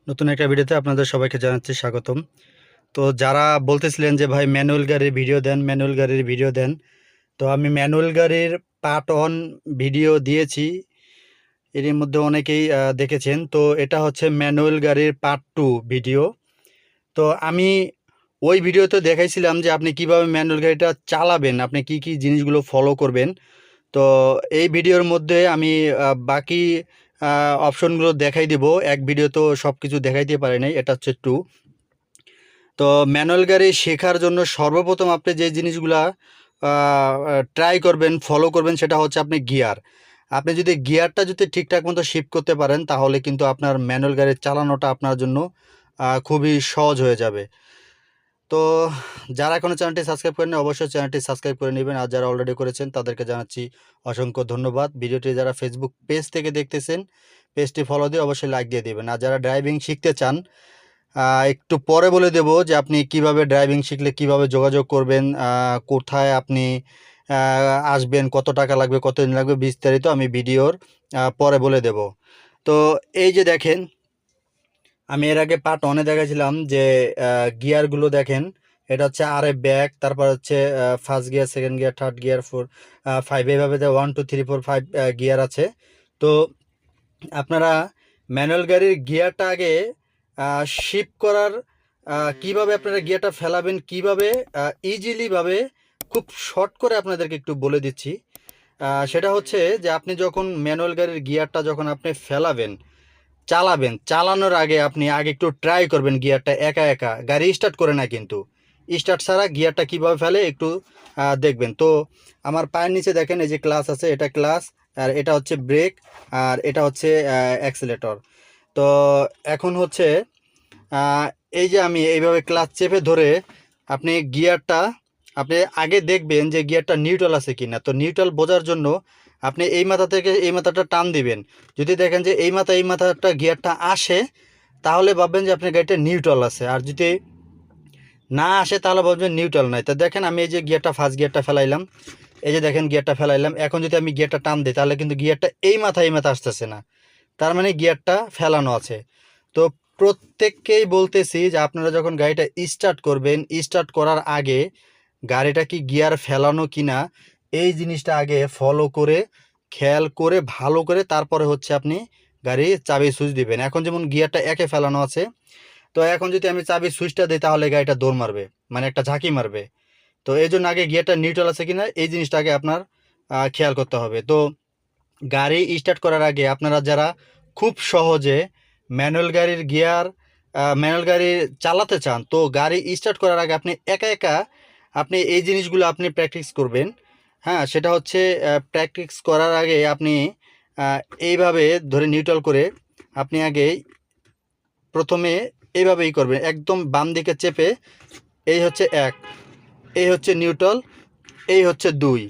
নতুন একটা ভিডিওতে আপনাদের সবাইকে জানাচ্ছি স্বাগতম। তো যারা বলতেছিলেন যে ভাই ম্যানুয়াল গাড়ির ভিডিও দেন, ম্যানুয়াল গাড়ির ভিডিও দেন। তো আমি ম্যানুয়াল গাড়ির পার্ট 1 ভিডিও দিয়েছি। এরই মধ্যে অনেকেই দেখেছেন। তো এটা হচ্ছে ম্যানুয়াল গাড়ির পার্ট 2 ভিডিও। তো আমি ওই ভিডিওতে দেখাইছিলাম যে আপনি কিভাবে ম্যানুয়াল গাড়িটা চালাবেন, আপনি কি কি জিনিসগুলো ফলো করবেন। তো এই ভিডিওর মধ্যে আমি বাকি অপশনগুলো দেখাই দিব। এক ভিডিও তো সব কিছু দেখাইতে পারি নাই, এটা হচ্ছে 2। তো ম্যানুয়াল গাড়ি শেখার জন্য সর্বপ্রথম আপনি যে জিনিসগুলা ট্রাই করবেন, ফলো করবেন, সেটা হচ্ছে আপনি গিয়ার। আপনি যদি গিয়ারটা যদি ঠিকঠাক মতো শিফট করতে পারেন, তাহলে কিন্তু আপনার ম্যানুয়াল গাড়ি চালানোটা আপনার জন্য খুবই সহজ হয়ে যাবে। তো যারা এখনও চ্যানেলটি সাবস্ক্রাইব করেন অবশ্যই চ্যানেলটি সাবস্ক্রাইব করে নেবেন, আর যারা অলরেডি করেছেন তাদেরকে জানাচ্ছি অসংখ্য ধন্যবাদ। ভিডিওটি যারা ফেসবুক পেজ থেকে দেখতেছেন, পেজটি ফলো দিয়ে অবশ্যই লাইক দিয়ে দেবেন। আর যারা ড্রাইভিং শিখতে চান, একটু পরে বলে দেব যে আপনি কিভাবে ড্রাইভিং শিখলে কিভাবে যোগাযোগ করবেন, কোথায় আপনি আসবেন, কত টাকা লাগবে, কতদিন লাগবে, বিস্তারিত আমি ভিডিওর পরে বলে দেব। তো এই যে দেখেন, আমি এর আগে পার্ট 1-এ দেখাছিলাম যে গিয়ারগুলো দেখেন। এটা হচ্ছে আরএফ ব্যাক, তারপর হচ্ছে first gear, second gear, third gear, 4, 5, এইভাবে 1, 2, 3, 4, 5 গিয়ার আছে। তো আপনারা ম্যানুয়াল গাড়ির গিয়ারটা আগে শিফট করার, কিভাবে আপনারা গিয়ারটা ফেলাবেন, কিভাবে ইজিলিভাবে, খুব শর্ট করে আপনাদেরকে একটু বলে দিচ্ছি। সেটা হচ্ছে যে আপনি যখন ম্যানুয়াল গাড়ির গিয়ারটা যখন আপনি ফেলাবেন, চালাবেন, চালানোর আগে আপনি আগে একটু ট্রাই করবেন গিয়ারটা একা একা, গাড়ি স্টার্ট করে না, কিন্তু স্টার্ট ছাড়া গিয়ারটা কীভাবে ফেলে একটু দেখবেন। তো আমার পায়ের নিচে দেখেন এই যে ক্লাচ আছে, এটা ক্লাচ, আর এটা হচ্ছে ব্রেক, আর এটা হচ্ছে অ্যাক্সিলেটর। তো এখন হচ্ছে এই যে আমি এইভাবে ক্লাচ চেপে ধরে আপনি গিয়ারটা, আপনি আগে দেখবেন যে গিয়ারটা নিউট্রাল আছে কি না। তো নিউট্রাল বোঝার জন্য আপনি এই মাথা থেকে এই মাথাটা টান দিবেন। যদি দেখেন যে এই মাথাটা গিয়ারটা আসে, তাহলে ভাববেন যে আপনার গাড়িটা নিউট্রাল আছে। আর যদি না আসে তাহলে ভাববেন নিউট্রাল নাই। তো দেখেন আমি এই যে গিয়ারটা, ফার্স্ট গিয়ারটা ফেলাইলাম, এই যে দেখেন গিয়ারটা ফেলাইলাম। এখন যদি আমি গিয়ারটা টান দিই, তাহলে কিন্তু গিয়ারটা এই মাথা আসতেছে না, তার মানে গিয়ারটা ফেলানো আছে। তো প্রত্যেককেই বলতেছি যে আপনারা যখন গাড়িটা স্টার্ট করবেন, স্টার্ট করার আগে গাড়িটা কি গিয়ার ফেলানো কিনা এই জিনিসটা আগে ফলো করে, খেয়াল করে, ভালো করে, তারপরে হচ্ছে আপনি গাড়ির চাবি সুইচ দিবেন। এখন যেমন গিয়ারটা একে ফেলানো আছে, তো এখন যদি আমি চাবি সুইচটা দিই, তাহলে গাড়িটা দৌড় মারবে, মানে একটা ঝাঁকি মারবে। তো এই জন্য আগে গিয়ারটা নিউট্রাল আছে কিনা এই জিনিসটা আগে আপনার খেয়াল করতে হবে। তো গাড়ি স্টার্ট করার আগে আপনারা যারা খুব সহজে ম্যানুয়াল গাড়ির গিয়ার, ম্যানুয়াল গাড়ি চালাতে চান, তো গাড়ি স্টার্ট করার আগে আপনি একা একা আপনি এই জিনিসগুলো আপনি প্র্যাকটিস করবেন। হ্যাঁ, সেটা হচ্ছে প্র্যাকটিস করার আগে আপনি এইভাবে ধরে নিউট্রাল করে আপনি আগে প্রথমে এইভাবেই করবেন, একদম বাম দিকে চেপে। এই হচ্ছে 1, এই হচ্ছে নিউট্রাল, এই হচ্ছে 2,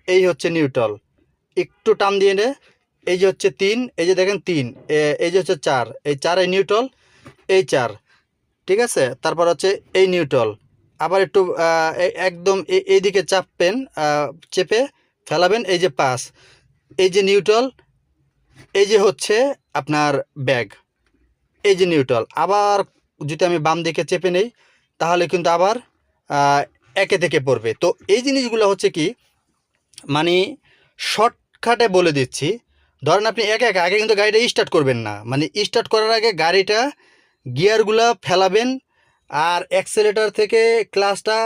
এই হচ্ছে নিউট্রাল, একটু টান দিয়ে নে। এই যে হচ্ছে 3, এই যে দেখেন 3, এই যে হচ্ছে 4, এই 4 এই নিউট্রাল, এই 4, ঠিক আছে। তারপর হচ্ছে এই নিউট্রাল, আবার একটু একদম এইদিকে চাপবেন, চেপে ফেলাবেন, এই যে 5, এই যে নিউট্রাল, এই যে হচ্ছে আপনার ব্যাগ, এই যে নিউট্রাল। আবার যদি আমি বাম দিকে চেপে নেই, তাহলে কিন্তু আবার একে থেকে পড়বে। তো এই জিনিসগুলো হচ্ছে কি, মানে শর্টকাটে বলে দিচ্ছি। ধরেন আপনি একা একা আগে কিন্তু গাড়িটা স্টার্ট করবেন না, মানে স্টার্ট করার আগে গাড়িটা গিয়ারগুলো ফেলাবেন, আর অ্যাক্সেলেটার থেকে ক্লাচটা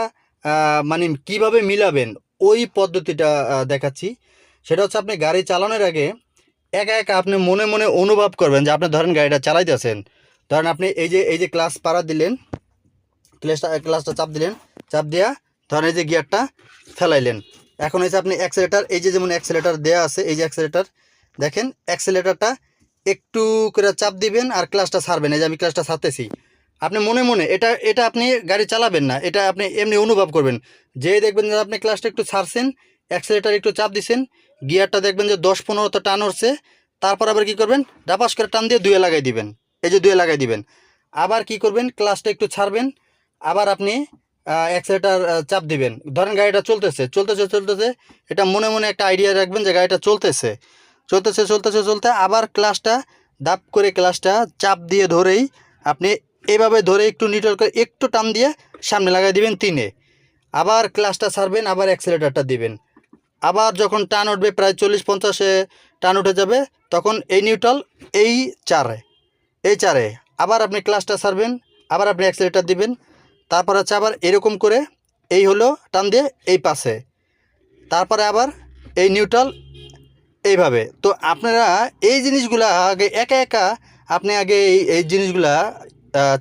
মানে কিভাবে মিলাবেন ওই পদ্ধতিটা দেখাচ্ছি। সেটা হচ্ছে আপনি গাড়ি চালানোর আগে একা একা আপনি মনে মনে অনুভব করবেন যে আপনি ধরেন গাড়িটা চালাইতেছেন। ধরেন আপনি এই যে ক্লাচ পাড়া দিলেন, ক্লাচটা চাপ দিলেন, চাপ দিয়া ধরেন এই যে গিয়ারটা ফেলাইলেন। এখন হচ্ছে আপনি অ্যাক্সেলেটার, এই যে যেমন অ্যাক্সেলেটার দেওয়া আছে, এই যে অ্যাক্সেলেটার দেখেন, অ্যাক্সেলেটারটা একটু করে চাপ দিবেন আর ক্লাচটা ছাড়বেন। এই যে আমি ক্লাচটা ছাড়তেছি, আপনি মনে মনে এটা এটা আপনি গাড়ি চালাবেন না, এটা আপনি এমনি অনুভব করবেন। যেই দেখবেন যে আপনি ক্লাচটা একটু ছাড়ছেন, অ্যাক্সেলেটার একটু চাপ দিছেন, গিয়ারটা দেখবেন যে 10-15 টান উঠছে। তারপর আবার কী করবেন, ডাপাস করে টান দিয়ে 2-এ লাগাই দিবেন, এই যে 2-এ লাগাই দিবেন। আবার কি করবেন, ক্লাচটা একটু ছাড়বেন, আবার আপনি অ্যাক্সেলেটার চাপ দিবেন। ধরেন গাড়িটা চলতেছে চলতেছে চলতেছে, এটা মনে মনে একটা আইডিয়া রাখবেন যে গাড়িটা চলতেছে চলতেছে চলতেছে চলতে, আবার ক্লাচটা দাপ করে ক্লাচটা চাপ দিয়ে ধরেই আপনি এইভাবে ধরে একটু নিউট্রাল করে একটু টান দিয়ে সামনে লাগাই দিবেন 3-এ, আবার ক্লাচটা ছাড়বেন, আবার অ্যাক্সিলারেটরটা দিবেন। আবার যখন টান উঠবে প্রায় 40-50-এ টান উঠে যাবে, তখন এই নিউট্রাল এই 4-এ আবার আপনি ক্লাচটা ছাড়বেন, আবার আপনি অ্যাক্সিলারেটর দিবেন। তারপর হচ্ছে আবার এরকম করে এই হলো টান দিয়ে এই পাশে, তারপরে আবার এই নিউট্রাল এইভাবে। তো আপনারা এই জিনিসগুলা আগে একা একা আপনি আগে এই জিনিসগুলা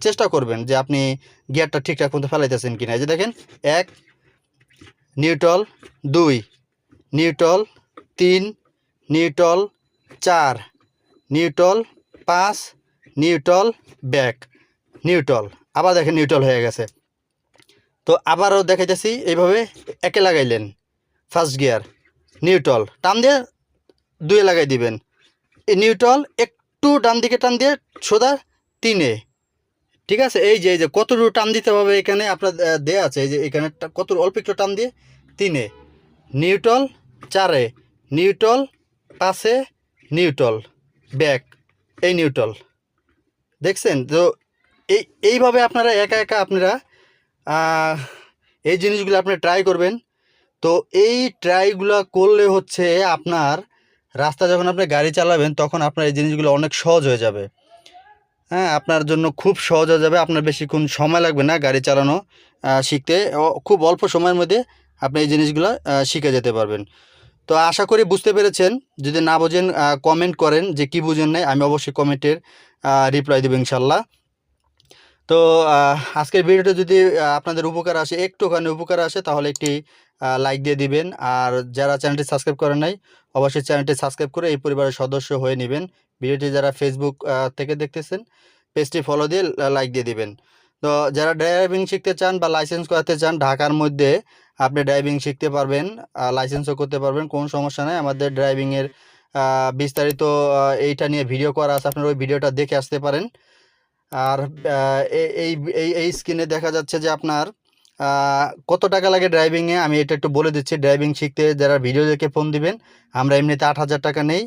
চেষ্টা করবেন যে আপনি গিয়ারটা ঠিকঠাক মতো ফেলাইতেছেন কিনা। এই যে দেখেন, 1 neutral, 2 neutral, 3 neutral, 4 neutral, 5 neutral, back neutral, আবার দেখেন নিউট্রাল হয়ে গেছে। তো আবারও দেখাইতেছি, এইভাবে একে লাগাইলেন ফার্স্ট গিয়ার, নিউট্রাল টান দিয়ে 2-এ লাগাই দিবেন, এই নিউট্রাল একটু ডান দিকে টান দিয়ে সোজা 3-এ। ঠিক আছে, এই যে কতটুকু টান দিতে হবে এখানে আপনার দেয়া আছে, এই যে এখানে কত অল্প একটু টান দিয়ে 3-এ, নিউট্রাল, 4-এ নিউট্রাল, 5-এ নিউট্রাল, ব্যাক এই নিউট্রাল। দেখছেন তো? এইভাবে আপনারা একা একা আপনারা এই জিনিসগুলো আপনি ট্রাই করবেন। তো এই ট্রাইগুলো করলে হচ্ছে আপনার রাস্তা যখন আপনি গাড়ি চালাবেন তখন আপনার এই জিনিসগুলো অনেক সহজ হয়ে যাবে। হ্যাঁ, আপনার জন্য খুব সহজ হয়ে যাবে, আপনার বেশিক্ষণ সময় লাগবে না গাড়ি চালানো শিখতে। খুব অল্প সময়ের মধ্যে আপনি এই জিনিসগুলো শিখে যেতে পারবেন। তো আশা করি বুঝতে পেরেছেন। যদি না বোঝেন কমেন্ট করেন যে কি বুঝেন নাই, আমি অবশ্যই কমেন্টের রিপ্লাই দেবো ইনশাল্লাহ। তো আজকের ভিডিওটা যদি আপনাদের উপকার আসে, একটুখানি উপকার আসে, তাহলে একটি লাইক দিয়ে দিবেন। আর যারা চ্যানেলটি সাবস্ক্রাইব করেন নাই, অবশ্যই চ্যানেলটি সাবস্ক্রাইব করে এই পরিবারের সদস্য হয়ে নেবেন। ভিডিওটি যারা ফেসবুক থেকে দেখতেছেন, পেজটি ফলো দিয়ে লাইক দিয়ে দিবেন। তো যারা ড্রাইভিং শিখতে চান বা লাইসেন্স করাতে চান, ঢাকার মধ্যে আপনি ড্রাইভিং শিখতে পারবেন, লাইসেন্সও করতে পারবেন, কোনো সমস্যা নেই। আমাদের ড্রাইভিংয়ের বিস্তারিত এইটা নিয়ে ভিডিও করা আছে, আপনারা ওই ভিডিওটা দেখে আসতে পারেন। আর এই এই এই স্ক্রিনে দেখা যাচ্ছে যে আপনার কত টাকা লাগে ড্রাইভিংয়ে, আমি এটা একটু বলে দিচ্ছি। ড্রাইভিং শিখতে যারা ভিডিও দেখে ফোন দিবেন, আমরা এমনিতে 8,000 টাকা নেই।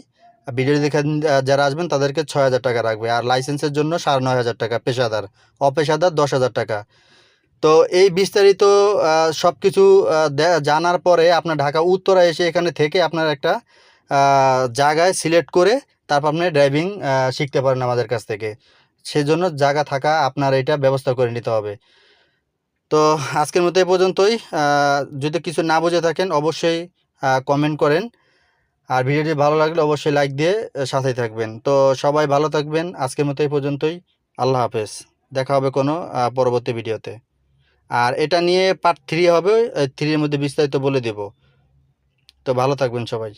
ভিডিও দেখে যারা আসবেন তাদেরকে 6,000 টাকা রাখবে। আর লাইসেন্সের জন্য 9,500 টাকা পেশাদার, অপেশাদার 10,000 টাকা। তো এই বিস্তারিত সব কিছু জানার পরে আপনার ঢাকা উত্তরা এসে এখানে থেকে আপনার একটা জায়গায় সিলেক্ট করে তারপর আপনি ড্রাইভিং শিখতে পারেন আমাদের কাছ থেকে। সেজন্য জায়গা থাকা আপনার এটা ব্যবস্থা করে নিতে হবে। তো আজকের মতো এই পর্যন্তই। যদি কিছু না বুঝে থাকেন অবশ্যই কমেন্ট করেন। আর ভিডিওটি ভালো লাগলে অবশ্যই লাইক দিয়ে সাথেই থাকবেন। তো সবাই ভালো থাকবেন। আজকের মতো এই পর্যন্তই। আল্লাহ হাফেজ। দেখা হবে কোনো পরবর্তী ভিডিওতে। আর এটা নিয়ে পার্ট 3 হবে, 3 এর মধ্যে বিস্তারিত বলে দেব। তো ভালো থাকবেন সবাই।